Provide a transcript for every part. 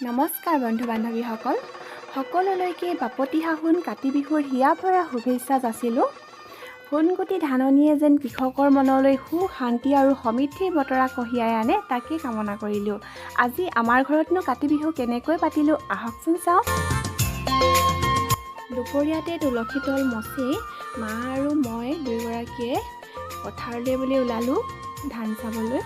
নমস্কাৰ বন্ধু বান্ধৱীসকল, সকলোলৈকে বাপতি সাহোন কাতি বিহুৰ হিয়া ভৰা শুভেচ্ছা যাচিলোঁ। সোণগুটি ধাননিয়ে যেন কৃষকৰ মনলৈ সুখ শান্তি আৰু সমৃদ্ধিৰ বতৰা কঢ়িয়াই আনে তাকে কামনা কৰিলোঁ। আজি আমাৰ ঘৰতনো কাতি বিহু কেনেকৈ পাতিলোঁ আহকচোন চাওঁ। দুপৰীয়াতে তুলসী তল মচি মা আৰু মই দুয়োগৰাকীয়ে পথাৰলৈ বুলি ওলালোঁ ধান চাবলৈ।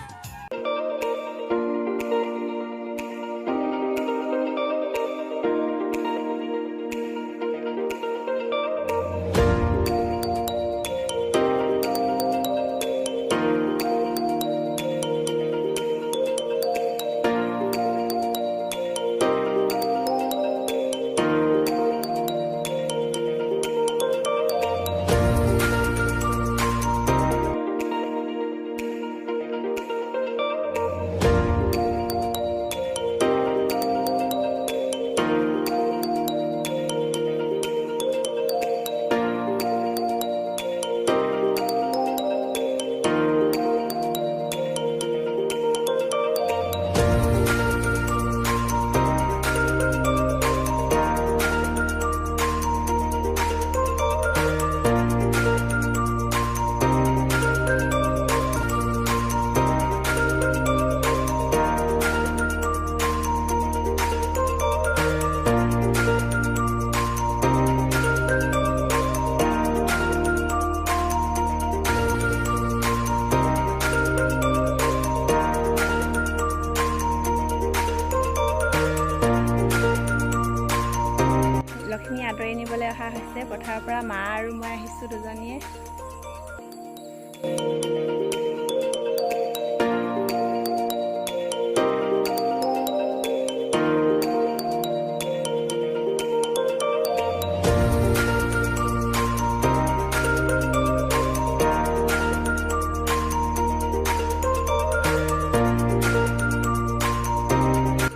লক্ষ্মী আদৰি নিবলৈ অহা হৈছে পথাৰৰ পৰা। মা আৰু মই আহিছোঁ দুজনীয়ে।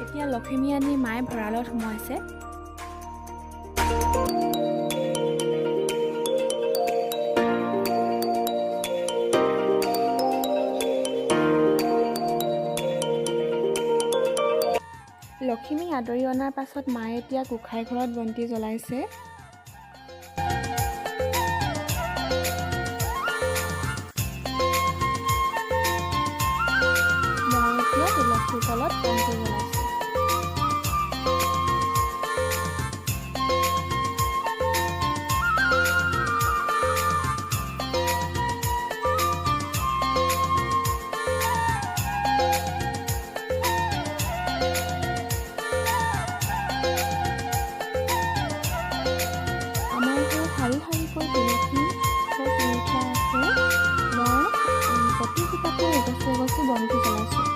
এতিয়া লক্ষ্মী আনি মায়ে ভঁৰালত সোমাইছে। লক্ষ্মী আদৰি অনাৰ পাছত মায়ে এতিয়া গোঁসাই ঘৰত বন্তি জ্বলাইছে। মই এতিয়া তুলসীৰ তলত বন্তি জ্বলাইছোঁ। শাৰী শাৰীকৈ তুলসী তুলি থোৱা আছে। মই প্ৰতিজোপাতে এগছি এগছি বন্তি জ্বলাইছোঁ।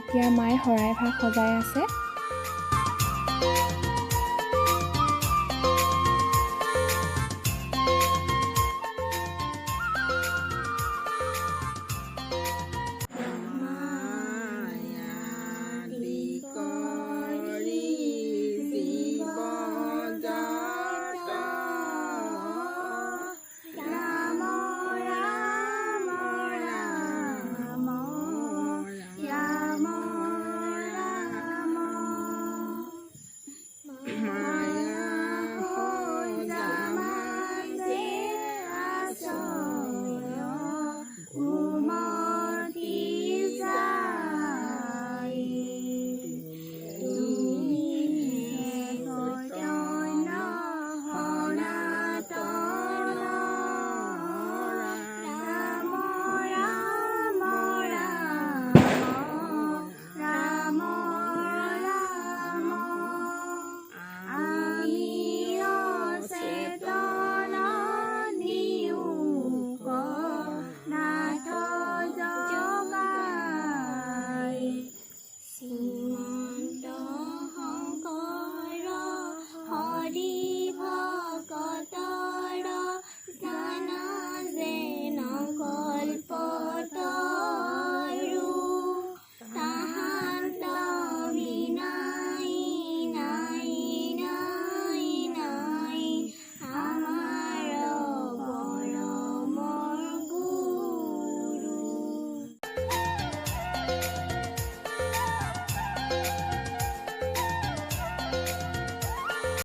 এতিয়া মায়ে শৰাই ভাগ সজাই আছে।